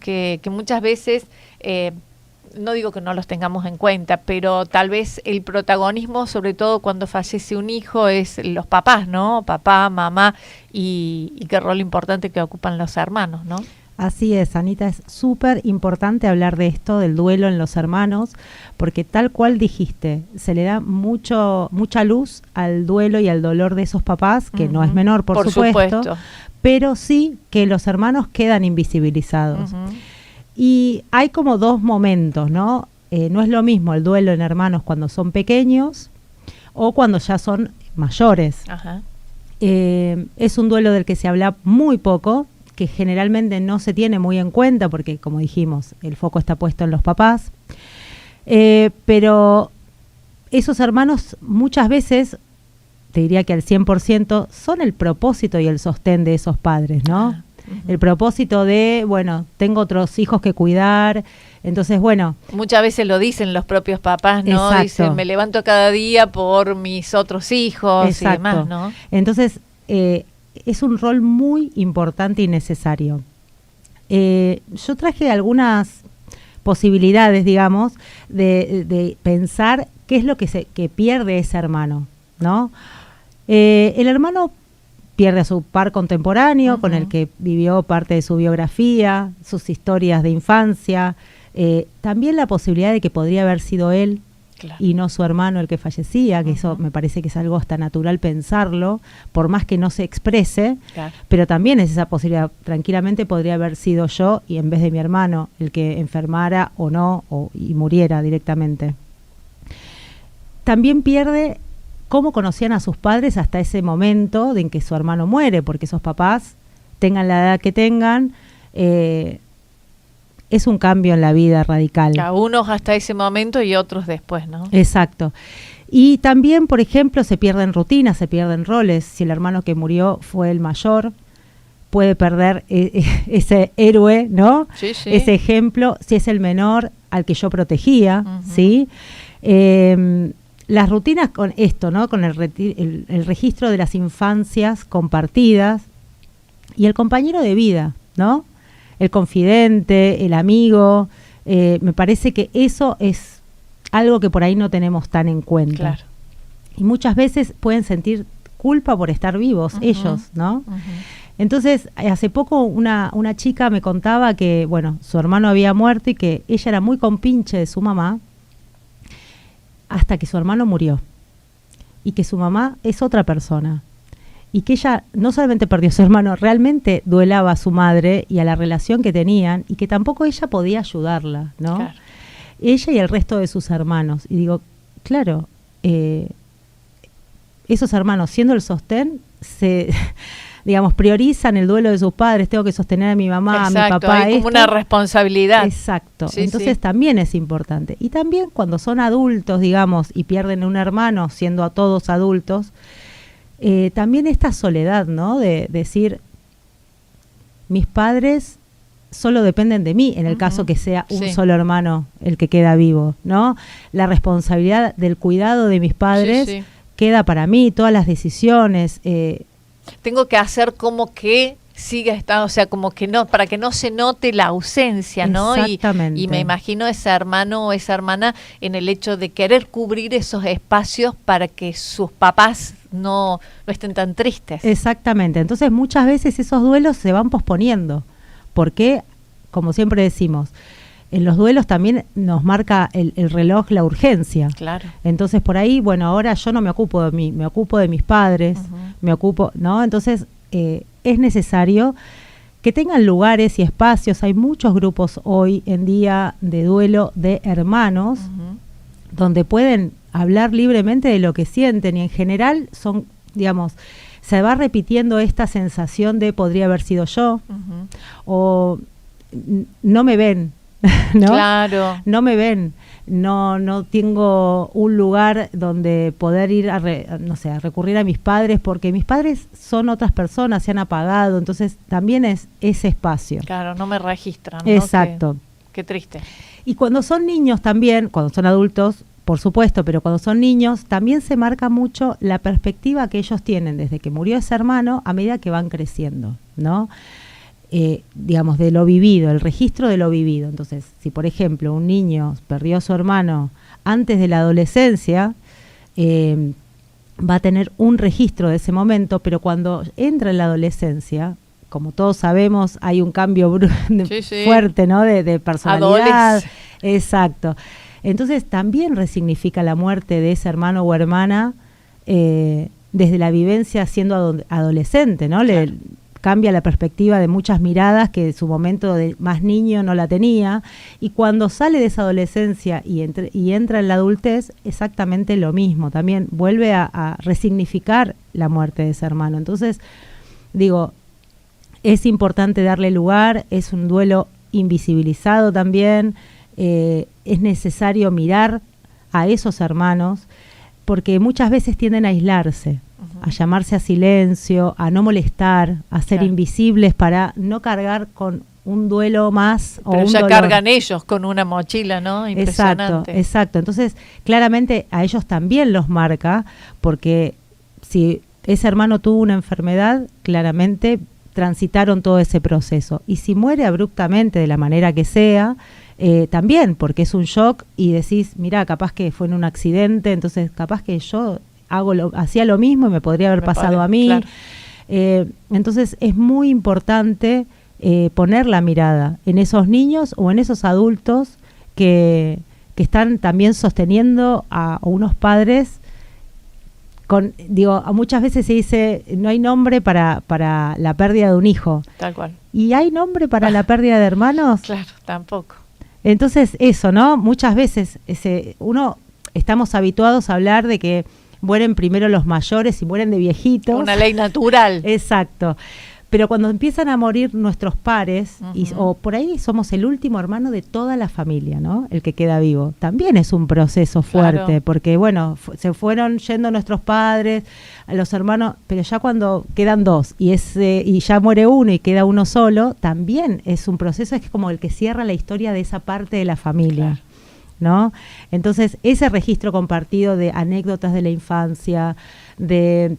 que muchas veces, no digo que no los tengamos en cuenta, pero tal vez el protagonismo, sobre todo cuando fallece un hijo, es los papás, ¿no? Papá, mamá, y qué rol importante que ocupan los hermanos, ¿no? Así es, Anita, es súper importante hablar de esto, del duelo en los hermanos, porque tal cual dijiste, se le da mucha luz al duelo y al dolor de esos papás, que no es menor, por supuesto, pero sí que los hermanos quedan invisibilizados. Y hay como dos momentos, ¿no? No es lo mismo el duelo en hermanos cuando son pequeños o cuando ya son mayores. Es un duelo del que se habla muy poco, que generalmente no se tiene muy en cuenta porque, como dijimos, el foco está puesto en los papás. Pero esos hermanos muchas veces, te diría que al 100%, son el propósito y el sostén de esos padres, ¿no? El propósito de, bueno, tengo otros hijos que cuidar, entonces, bueno. Muchas veces lo dicen los propios papás, ¿no? Exacto. Dicen, me levanto cada día por mis otros hijos. Exacto. Y demás, ¿no? Entonces, es un rol muy importante y necesario. Yo traje algunas posibilidades, digamos, de pensar qué es lo que pierde ese hermano, ¿no? El hermano pierde a su par contemporáneo, con el que vivió parte de su biografía, sus historias de infancia, también la posibilidad de que podría haber sido él y no su hermano el que fallecía, que eso me parece que es algo hasta natural pensarlo, por más que no se exprese, pero también es esa posibilidad, tranquilamente podría haber sido yo y en vez de mi hermano el que enfermara o no, y muriera directamente. También pierde cómo conocían a sus padres hasta ese momento en que su hermano muere, porque esos papás, tengan la edad que tengan, es un cambio en la vida radical. A unos hasta ese momento y otros después, ¿no? Exacto. Y también, por ejemplo, se pierden rutinas, se pierden roles. Si el hermano que murió fue el mayor, puede perder ese héroe, ¿no? Sí. Ese ejemplo, si es el menor al que yo protegía, ¿sí? Las rutinas con esto, ¿no? Con el registro de las infancias compartidas y el compañero de vida, ¿no? El confidente, el amigo, me parece que eso es algo que por ahí no tenemos tan en cuenta. Claro. Y muchas veces pueden sentir culpa por estar vivos ellos, ¿no? Entonces, hace poco una chica me contaba que, bueno, su hermano había muerto y que ella era muy compinche de su mamá, hasta que su hermano murió, y que su mamá es otra persona, y que ella no solamente perdió a su hermano, realmente duelaba a su madre y a la relación que tenían, y que tampoco ella podía ayudarla, ¿no? Claro. Ella y el resto de sus hermanos. Y digo, claro, esos hermanos, siendo el sostén, digamos, priorizan el duelo de sus padres, tengo que sostener a mi mamá, exacto, a mi papá. Hay como una responsabilidad. Exacto, entonces también es importante. Y también cuando son adultos, digamos, y pierden un hermano, siendo a todos adultos, también esta soledad, ¿no? De decir, mis padres solo dependen de mí, en el caso que sea un solo hermano el que queda vivo, ¿no? La responsabilidad del cuidado de mis padres queda para mí, todas las decisiones. Tengo que hacer como que siga estando, o sea, como que no, para que no se note la ausencia, ¿no? Exactamente. Y me imagino ese hermano o esa hermana en el hecho de querer cubrir esos espacios para que sus papás no estén tan tristes. Exactamente. Entonces muchas veces esos duelos se van posponiendo, porque, como siempre decimos, en los duelos también nos marca el reloj la urgencia. Claro. Entonces por ahí, bueno, ahora yo no me ocupo de mí, me ocupo de mis padres, me ocupo, ¿no? Entonces es necesario que tengan lugares y espacios. Hay muchos grupos hoy en día de duelo de hermanos, donde pueden hablar libremente de lo que sienten, y en general son, digamos, se va repitiendo esta sensación de podría haber sido yo, o no me ven, ¿no? Claro. No me ven, no tengo un lugar donde poder ir a recurrir a mis padres, porque mis padres son otras personas, se han apagado, entonces también es ese espacio. Claro, no me registran, ¿no? Exacto. Qué triste. Y cuando son niños también, cuando son adultos, por supuesto, pero cuando son niños también se marca mucho la perspectiva que ellos tienen desde que murió ese hermano a medida que van creciendo, ¿no? digamos, de lo vivido, el registro de lo vivido. Entonces, si por ejemplo un niño perdió a su hermano antes de la adolescencia, va a tener un registro de ese momento, pero cuando entra en la adolescencia, como todos sabemos, hay un cambio fuerte, ¿no? De personalidad. Exacto. Entonces también resignifica la muerte de ese hermano o hermana desde la vivencia siendo adolescente, ¿no? Claro. Cambia la perspectiva de muchas miradas que en su momento de más niño no la tenía, y cuando sale de esa adolescencia y entra en la adultez, exactamente lo mismo, también vuelve a resignificar la muerte de ese hermano. Entonces, digo, es importante darle lugar, es un duelo invisibilizado también, es necesario mirar a esos hermanos, porque muchas veces tienden a aislarse, a llamarse a silencio, a no molestar, a ser invisibles para no cargar con un duelo más. Pero o un ya dolor. cargan ellos con una mochila, ¿no? Impresionante. Exacto. Entonces, claramente a ellos también los marca, porque si ese hermano tuvo una enfermedad, claramente transitaron todo ese proceso. Y si muere abruptamente, de la manera que sea, también, porque es un shock y decís, mira, capaz que fue en un accidente, entonces capaz que yo hacía lo mismo y me podría haber pasado a mí. Claro. Entonces es muy importante poner la mirada en esos niños o en esos adultos que están también sosteniendo a unos padres. Muchas veces se dice, no hay nombre para la pérdida de un hijo. Tal cual. ¿Y hay nombre para la pérdida de hermanos? Claro, tampoco. Entonces eso, ¿no? Muchas veces estamos habituados a hablar de que mueren primero los mayores y mueren de viejitos. Una ley natural. Exacto. Pero cuando empiezan a morir nuestros pares, o por ahí somos el último hermano de toda la familia, ¿no? El que queda vivo. También es un proceso fuerte, claro. Porque bueno, se fueron yendo nuestros padres, los hermanos, pero ya cuando quedan dos y ya muere uno y queda uno solo, también es un proceso, es como el que cierra la historia de esa parte de la familia. Claro. ¿No? Entonces, ese registro compartido de anécdotas de la infancia, de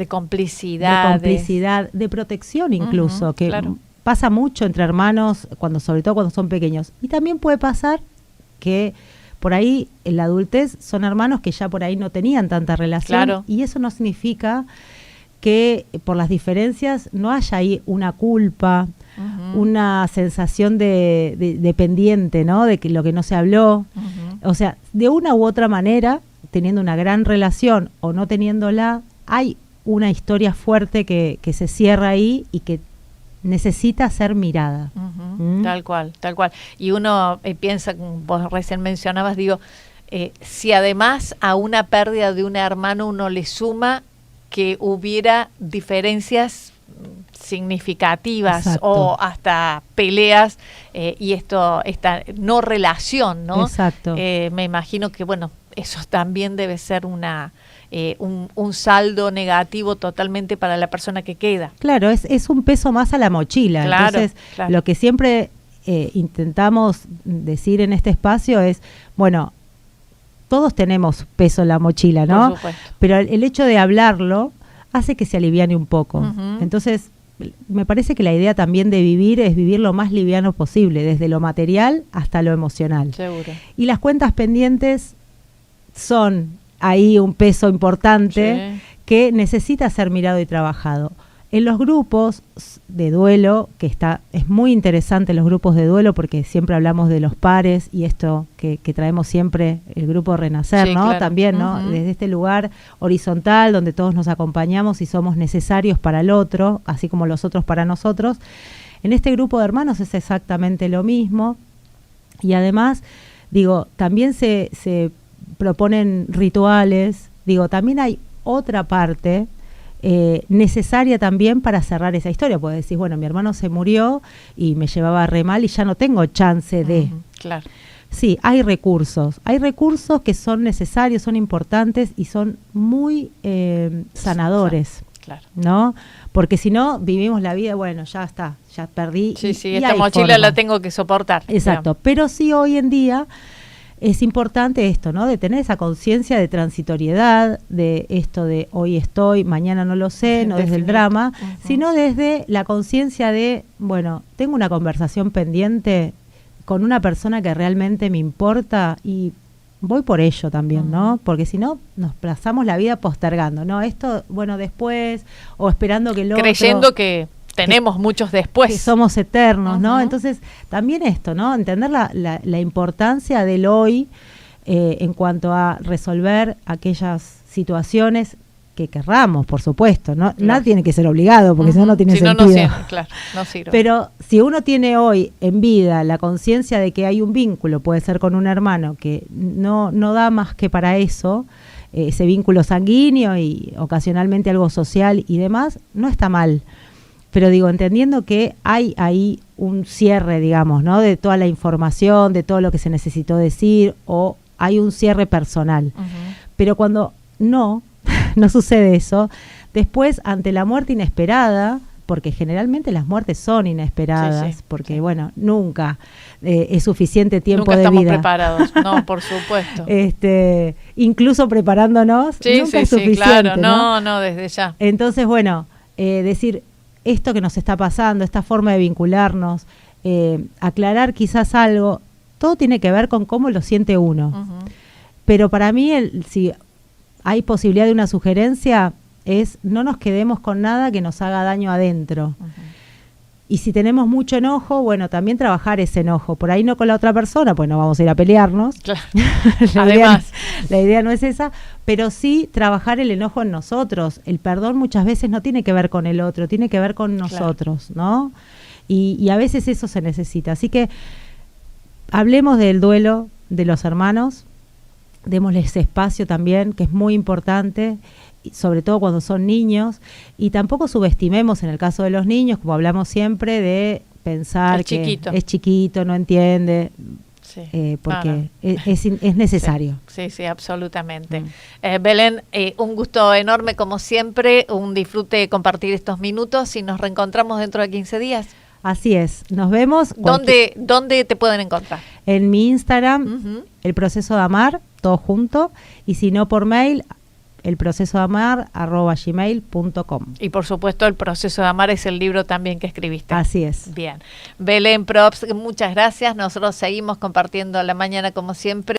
complicidad, de protección incluso, que claro. Pasa mucho entre hermanos, sobre todo cuando son pequeños. Y también puede pasar que por ahí en la adultez son hermanos que ya por ahí no tenían tanta relación, claro. Y eso no significa que por las diferencias no haya ahí una culpa, una sensación de pendiente, ¿no? De que lo que no se habló. O sea, de una u otra manera, teniendo una gran relación o no teniéndola, hay una historia fuerte que se cierra ahí y que necesita ser mirada. Tal cual. Y uno piensa, como vos recién mencionabas, si además a una pérdida de un hermano uno le suma que hubiera diferencias significativas. Exacto. O hasta peleas y esta no relación, ¿no? Exacto. Me imagino que, bueno, eso también debe ser un saldo negativo totalmente para la persona que queda. Claro, es un peso más a la mochila. Claro, entonces, lo que siempre intentamos decir en este espacio es, bueno, todos tenemos peso en la mochila, ¿no? Por supuesto. Pero el hecho de hablarlo hace que se aliviane un poco. Entonces, me parece que la idea también de vivir es vivir lo más liviano posible, desde lo material hasta lo emocional. Seguro. Y las cuentas pendientes son ahí un peso importante, sí, que necesita ser mirado y trabajado. En los grupos de duelo, es muy interesante los grupos de duelo porque siempre hablamos de los pares y esto que traemos siempre el grupo Renacer, sí, ¿no? Claro. También, ¿no? Desde este lugar horizontal donde todos nos acompañamos y somos necesarios para el otro, así como los otros para nosotros. En este grupo de hermanos es exactamente lo mismo y además, también se proponen rituales, también hay otra parte necesaria también para cerrar esa historia, porque decís, bueno, mi hermano se murió y me llevaba re mal y ya no tengo chance de... Claro. Sí, hay recursos que son necesarios, son importantes y son muy sanadores, claro, ¿no? Porque si no, vivimos la vida, bueno, ya está, ya perdí. Sí, esta mochila la tengo que soportar. Exacto, digamos. Pero sí hoy en día es importante esto, ¿no? De tener esa conciencia de transitoriedad, de esto de hoy estoy, mañana no lo sé, no desde el drama, sino desde la conciencia de, bueno, tengo una conversación pendiente con una persona que realmente me importa y voy por ello también, ¿no? Porque si no, nos pasamos la vida postergando, ¿no? Esto, bueno, después, o esperando que el otro... Creyendo que tenemos muchos después. Que somos eternos, ¿no? Entonces, también esto, ¿no? Entender la importancia del hoy en cuanto a resolver aquellas situaciones que querramos, por supuesto, ¿no? Claro. Nada tiene que ser obligado, porque si no, no tiene sentido. No sirve. Pero si uno tiene hoy en vida la conciencia de que hay un vínculo, puede ser con un hermano, que no da más que para eso, ese vínculo sanguíneo y ocasionalmente algo social y demás, no está mal. Pero digo, entendiendo que hay ahí un cierre, digamos, ¿no? De toda la información, de todo lo que se necesitó decir, o hay un cierre personal. Pero cuando no sucede eso, después ante la muerte inesperada, porque generalmente las muertes son inesperadas, porque bueno, nunca es suficiente tiempo de vida. Nunca estamos preparados, no, por supuesto. Incluso preparándonos, nunca es suficiente, claro, no, desde ya. Entonces, bueno, decir esto que nos está pasando, esta forma de vincularnos, aclarar quizás algo, todo tiene que ver con cómo lo siente uno. Pero para mí, si hay posibilidad de una sugerencia, es no nos quedemos con nada que nos haga daño adentro. Y si tenemos mucho enojo, bueno, también trabajar ese enojo. Por ahí no con la otra persona, pues no vamos a ir a pelearnos. Claro. Además. La idea no es esa, pero sí trabajar el enojo en nosotros. El perdón muchas veces no tiene que ver con el otro, tiene que ver con nosotros, ¿no? Y a veces eso se necesita. Así que hablemos del duelo de los hermanos, démosles espacio también, que es muy importante, sobre todo cuando son niños, y tampoco subestimemos en el caso de los niños, como hablamos siempre, de pensar que es chiquito, no entiende, porque es necesario. Sí, absolutamente. Belén, un gusto enorme como siempre, un disfrute compartir estos minutos y nos reencontramos dentro de 15 días. Así es, nos vemos. ¿Dónde te pueden encontrar? En mi Instagram, El Proceso de Amar, todo junto, y si no por mail, elprocesodeamar@gmail.com. Y por supuesto, El Proceso de Amar es el libro también que escribiste. Así es. Bien. Belén Props, muchas gracias. Nosotros seguimos compartiendo la mañana como siempre.